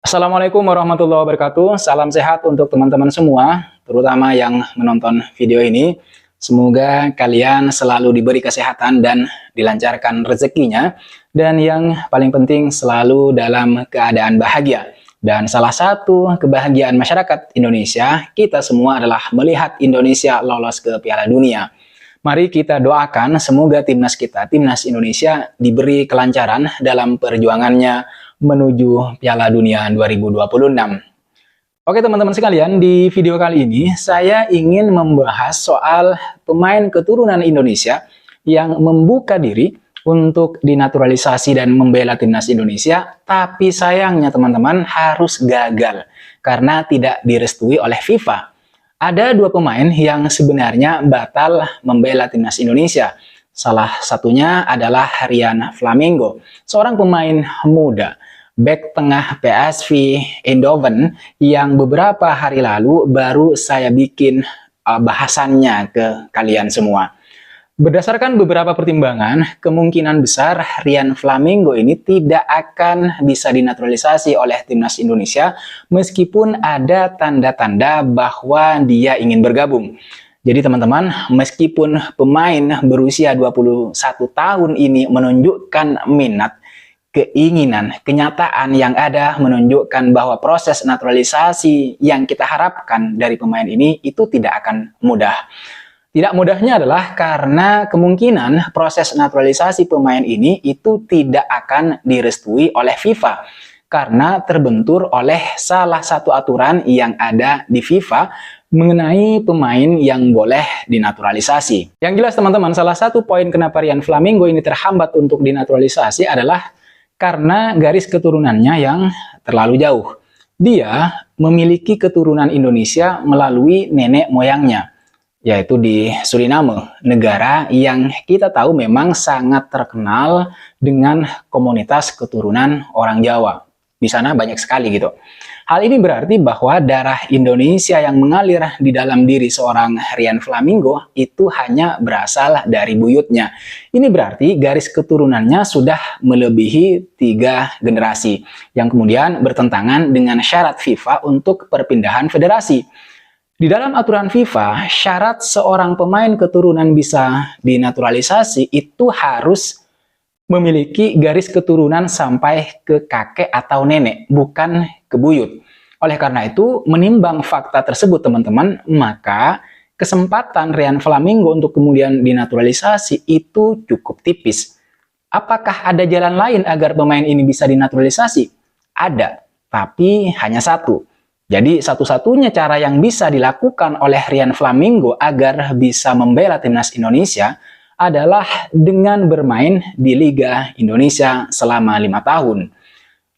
Assalamualaikum warahmatullahi wabarakatuh. Salam sehat untuk teman-teman semua, terutama yang menonton video ini. Semoga kalian selalu diberi kesehatan dan dilancarkan rezekinya. Dan yang paling penting selalu dalam keadaan bahagia. Dan salah satu kebahagiaan masyarakat Indonesia, kita semua adalah melihat Indonesia lolos ke Piala Dunia. Mari kita doakan semoga timnas kita, timnas Indonesia, diberi kelancaran dalam perjuangannya menuju Piala Dunia 2026. Oke teman-teman sekalian, di video kali ini saya ingin membahas soal pemain keturunan Indonesia yang membuka diri untuk dinaturalisasi dan membela timnas Indonesia, tapi sayangnya teman-teman harus gagal karena tidak direstui oleh FIFA. Ada dua pemain yang sebenarnya batal membela timnas Indonesia. Salah satunya adalah Rian Flamingo, seorang pemain muda, bek tengah PSV Eindhoven yang beberapa hari lalu baru saya bikin bahasannya ke kalian semua. Berdasarkan beberapa pertimbangan, kemungkinan besar Rian Flamingo ini tidak akan bisa dinaturalisasi oleh timnas Indonesia meskipun ada tanda-tanda bahwa dia ingin bergabung. Jadi teman-teman, meskipun pemain berusia 21 tahun ini menunjukkan minat, keinginan, kenyataan yang ada menunjukkan bahwa proses naturalisasi yang kita harapkan dari pemain ini itu tidak akan mudah. Tidak mudahnya adalah karena kemungkinan proses naturalisasi pemain ini itu tidak akan direstui oleh FIFA karena terbentur oleh salah satu aturan yang ada di FIFA mengenai pemain yang boleh dinaturalisasi. Yang jelas teman-teman, salah satu poin kenapa Rian Flamingo ini terhambat untuk dinaturalisasi adalah karena garis keturunannya yang terlalu jauh. Dia memiliki keturunan Indonesia melalui nenek moyangnya, yaitu di Suriname, negara yang kita tahu memang sangat terkenal dengan komunitas keturunan orang Jawa. Di sana banyak sekali gitu. Hal ini berarti bahwa darah Indonesia yang mengalir di dalam diri seorang Rian Flamingo itu hanya berasal dari buyutnya. Ini berarti garis keturunannya sudah melebihi 3 generasi, yang kemudian bertentangan dengan syarat FIFA untuk perpindahan federasi. Di dalam aturan FIFA, syarat seorang pemain keturunan bisa dinaturalisasi itu harus memiliki garis keturunan sampai ke kakek atau nenek, bukan ke buyut. Oleh karena itu, menimbang fakta tersebut teman-teman, maka kesempatan Rian Flamingo untuk kemudian dinaturalisasi itu cukup tipis. Apakah ada jalan lain agar pemain ini bisa dinaturalisasi? Ada, tapi hanya satu. Jadi satu-satunya cara yang bisa dilakukan oleh Rian Flamingo agar bisa membela timnas Indonesia adalah dengan bermain di Liga Indonesia selama 5 tahun.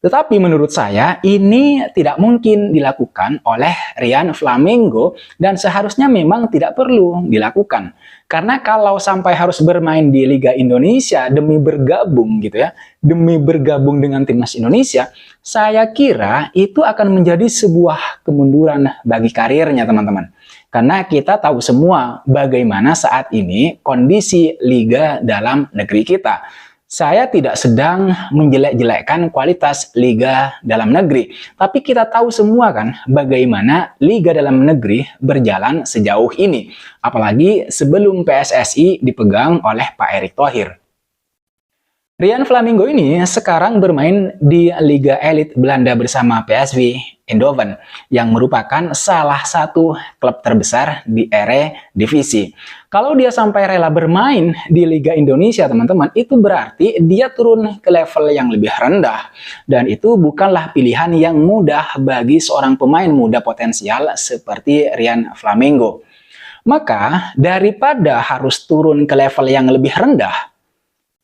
Tetapi menurut saya ini tidak mungkin dilakukan oleh Rian Flamingo dan seharusnya memang tidak perlu dilakukan. Karena kalau sampai harus bermain di Liga Indonesia demi bergabung gitu ya, demi bergabung dengan timnas Indonesia, saya kira itu akan menjadi sebuah kemunduran bagi karirnya teman-teman. Karena kita tahu semua bagaimana saat ini kondisi liga dalam negeri kita. Saya tidak sedang menjelek-jelekkan kualitas liga dalam negeri, tapi kita tahu semua kan bagaimana liga dalam negeri berjalan sejauh ini, apalagi sebelum PSSI dipegang oleh Pak Erick Thohir. Rian Flamingo ini sekarang bermain di Liga Elit Belanda bersama PSV Eindhoven yang merupakan salah satu klub terbesar di Eredivisie. Kalau dia sampai rela bermain di Liga Indonesia teman-teman, itu berarti dia turun ke level yang lebih rendah. Dan itu bukanlah pilihan yang mudah bagi seorang pemain muda potensial seperti Rian Flamingo. Maka daripada harus turun ke level yang lebih rendah,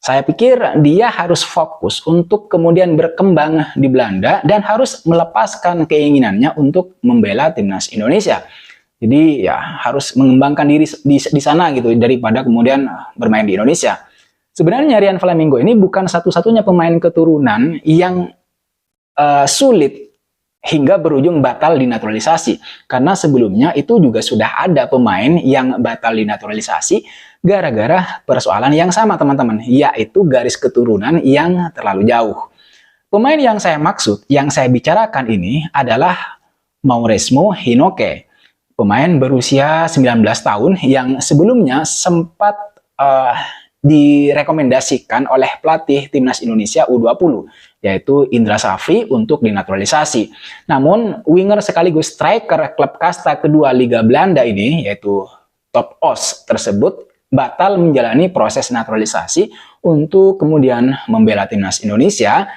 saya pikir dia harus fokus untuk kemudian berkembang di Belanda dan harus melepaskan keinginannya untuk membela timnas Indonesia. Jadi ya harus mengembangkan diri di sana gitu daripada kemudian bermain di Indonesia. Sebenarnya Rian Flamingo ini bukan satu-satunya pemain keturunan yang sulit hingga berujung batal dinaturalisasi. Karena sebelumnya itu juga sudah ada pemain yang batal dinaturalisasi gara-gara persoalan yang sama teman-teman, yaitu garis keturunan yang terlalu jauh. Pemain yang saya maksud, yang saya bicarakan ini adalah Mauresmo Hinoke. Pemain berusia 19 tahun yang sebelumnya sempat direkomendasikan oleh pelatih Timnas Indonesia U20, yaitu Indra Safri untuk dinaturalisasi. Namun, winger sekaligus striker klub kasta kedua Liga Belanda ini, yaitu Top Os tersebut, batal menjalani proses naturalisasi untuk kemudian membela Timnas Indonesia,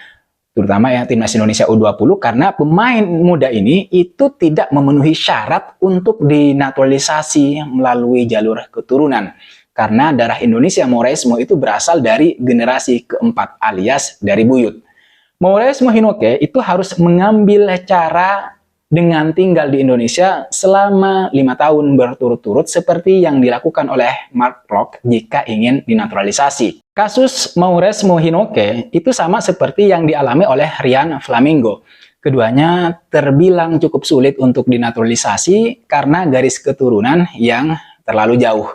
terutama ya Timnas Indonesia U20, karena pemain muda ini itu tidak memenuhi syarat untuk dinaturalisasi melalui jalur keturunan. Karena darah Indonesia Mauresmo itu berasal dari generasi keempat alias dari buyut. Mauresmo Hinoke itu harus mengambil cara dengan tinggal di Indonesia selama 5 tahun berturut-turut seperti yang dilakukan oleh Mark Klok jika ingin dinaturalisasi. Kasus Mauresmo Hinoke itu sama seperti yang dialami oleh Ryan Flamingo. Keduanya terbilang cukup sulit untuk dinaturalisasi karena garis keturunan yang terlalu jauh.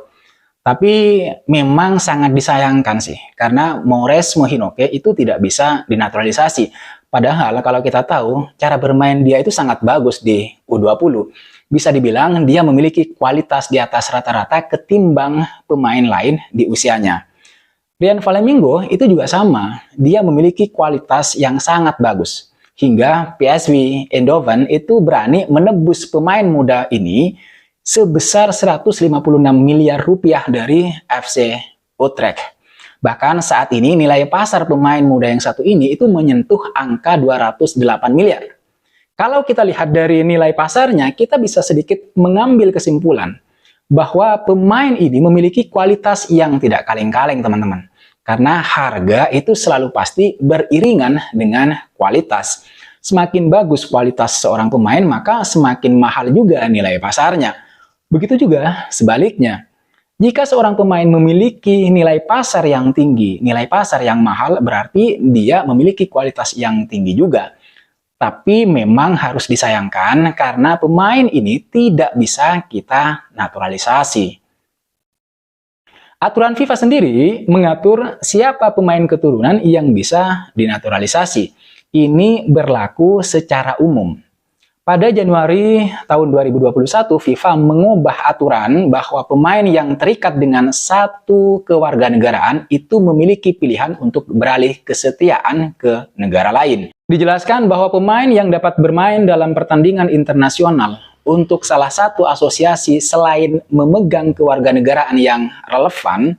Tapi memang sangat disayangkan sih, karena Mauresmo Hinoke itu tidak bisa dinaturalisasi. Padahal kalau kita tahu, cara bermain dia itu sangat bagus di U20. Bisa dibilang dia memiliki kualitas di atas rata-rata ketimbang pemain lain di usianya. Ryan Flamingo itu juga sama, dia memiliki kualitas yang sangat bagus. Hingga PSV Eindhoven itu berani menebus pemain muda ini sebesar 156 miliar rupiah dari FC Utrecht. Bahkan saat ini nilai pasar pemain muda yang satu ini itu menyentuh angka 208 miliar. Kalau kita lihat dari nilai pasarnya, kita bisa sedikit mengambil kesimpulan bahwa pemain ini memiliki kualitas yang tidak kaleng-kaleng, teman-teman. Karena harga itu selalu pasti beriringan dengan kualitas. Semakin bagus kualitas seorang pemain, maka semakin mahal juga nilai pasarnya. Begitu juga sebaliknya. Jika seorang pemain memiliki nilai pasar yang tinggi, nilai pasar yang mahal, berarti dia memiliki kualitas yang tinggi juga. Tapi memang harus disayangkan karena pemain ini tidak bisa kita naturalisasi. Aturan FIFA sendiri mengatur siapa pemain keturunan yang bisa dinaturalisasi. Ini berlaku secara umum. Pada Januari tahun 2021, FIFA mengubah aturan bahwa pemain yang terikat dengan satu kewarganegaraan itu memiliki pilihan untuk beralih kesetiaan ke negara lain. Dijelaskan bahwa pemain yang dapat bermain dalam pertandingan internasional untuk salah satu asosiasi selain memegang kewarganegaraan yang relevan,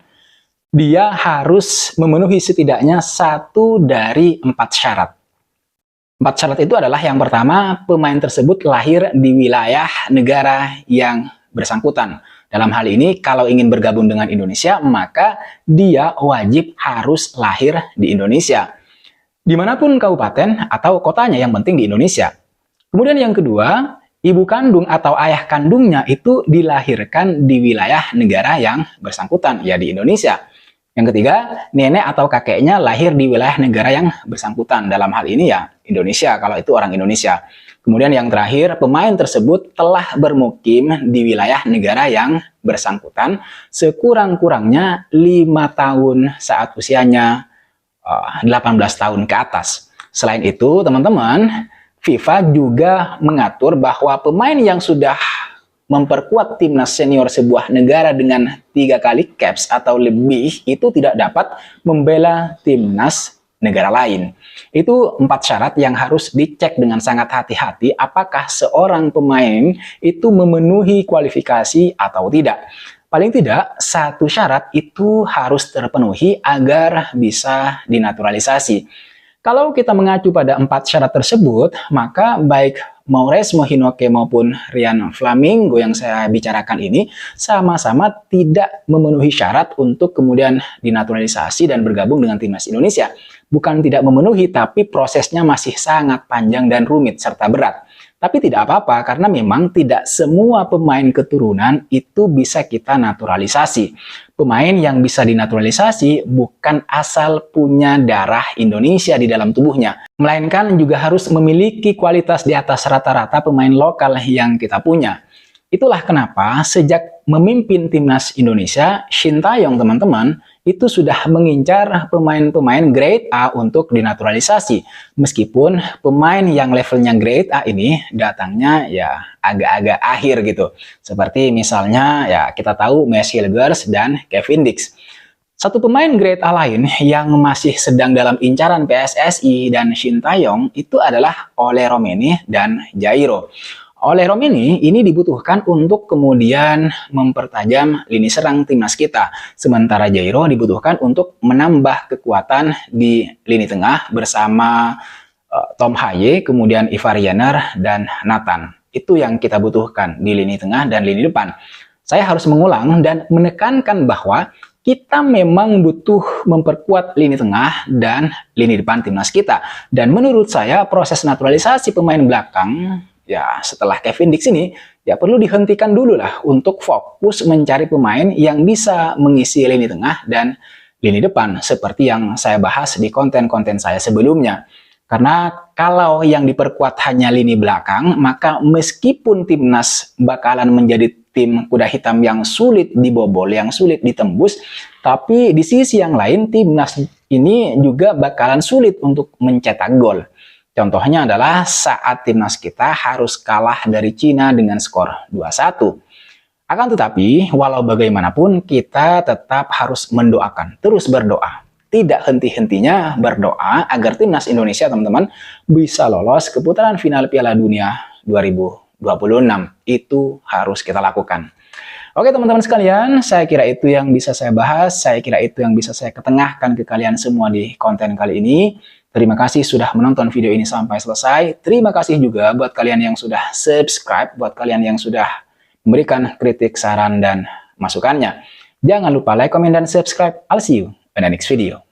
dia harus memenuhi setidaknya 1 dari 4 syarat. 4 syarat itu adalah yang pertama, pemain tersebut lahir di wilayah negara yang bersangkutan. Dalam hal ini, kalau ingin bergabung dengan Indonesia, maka dia wajib harus lahir di Indonesia. Dimanapun kabupaten atau kotanya, yang penting di Indonesia. Kemudian yang kedua, ibu kandung atau ayah kandungnya itu dilahirkan di wilayah negara yang bersangkutan, ya di Indonesia. Yang ketiga, nenek atau kakeknya lahir di wilayah negara yang bersangkutan. Dalam hal ini ya Indonesia, kalau itu orang Indonesia. Kemudian yang terakhir, pemain tersebut telah bermukim di wilayah negara yang bersangkutan sekurang-kurangnya 5 tahun saat usianya 18 tahun ke atas. Selain itu, teman-teman, FIFA juga mengatur bahwa pemain yang sudah memperkuat timnas senior sebuah negara dengan 3 kali caps atau lebih itu tidak dapat membela timnas negara lain. Itu 4 syarat yang harus dicek dengan sangat hati-hati apakah seorang pemain itu memenuhi kualifikasi atau tidak. Paling tidak, 1 syarat itu harus terpenuhi agar bisa dinaturalisasi. Kalau kita mengacu pada 4 syarat tersebut, maka baik Mauresmo Hinoke maupun Ryan Flamingo yang saya bicarakan ini sama-sama tidak memenuhi syarat untuk kemudian dinaturalisasi dan bergabung dengan timnas Indonesia. Bukan tidak memenuhi, tapi prosesnya masih sangat panjang dan rumit serta berat. Tapi tidak apa-apa karena memang tidak semua pemain keturunan itu bisa kita naturalisasi. Pemain yang bisa dinaturalisasi bukan asal punya darah Indonesia di dalam tubuhnya, melainkan juga harus memiliki kualitas di atas rata-rata pemain lokal yang kita punya. Itulah kenapa sejak memimpin timnas Indonesia, Shin Tae-yong teman-teman, itu sudah mengincar pemain-pemain grade A untuk dinaturalisasi. Meskipun pemain yang levelnya grade A ini datangnya ya agak-agak akhir gitu. Seperti misalnya ya kita tahu Messi Hilgers dan Kevin Dix. Satu pemain grade A lain yang masih sedang dalam incaran PSSI dan Sintayong itu adalah Ole Romeni dan Jairo. Ole Romeni ini dibutuhkan untuk kemudian mempertajam lini serang timnas kita. Sementara Jairo dibutuhkan untuk menambah kekuatan di lini tengah bersama Tom Haye, kemudian Ivar Jenner, dan Nathan. Itu yang kita butuhkan di lini tengah dan lini depan. Saya harus mengulang dan menekankan bahwa kita memang butuh memperkuat lini tengah dan lini depan timnas kita. Dan menurut saya proses naturalisasi pemain belakang, ya setelah Kevin Dix ini, ya perlu dihentikan dulu lah untuk fokus mencari pemain yang bisa mengisi lini tengah dan lini depan. Seperti yang saya bahas di konten-konten saya sebelumnya. Karena kalau yang diperkuat hanya lini belakang, maka meskipun timnas bakalan menjadi tim kuda hitam yang sulit dibobol, yang sulit ditembus, tapi di sisi yang lain timnas ini juga bakalan sulit untuk mencetak gol. Contohnya adalah saat timnas kita harus kalah dari Cina dengan skor 2-1. Akan tetapi, walau bagaimanapun kita tetap harus mendoakan, terus berdoa. Tidak henti-hentinya berdoa agar timnas Indonesia, teman-teman, bisa lolos ke putaran final Piala Dunia 2026. Itu harus kita lakukan. Oke teman-teman sekalian, saya kira itu yang bisa saya bahas, saya kira itu yang bisa saya ketengahkan ke kalian semua di konten kali ini. Terima kasih sudah menonton video ini sampai selesai. Terima kasih juga buat kalian yang sudah subscribe, buat kalian yang sudah memberikan kritik, saran, dan masukannya. Jangan lupa like, komen, dan subscribe. I'll see you in the next video.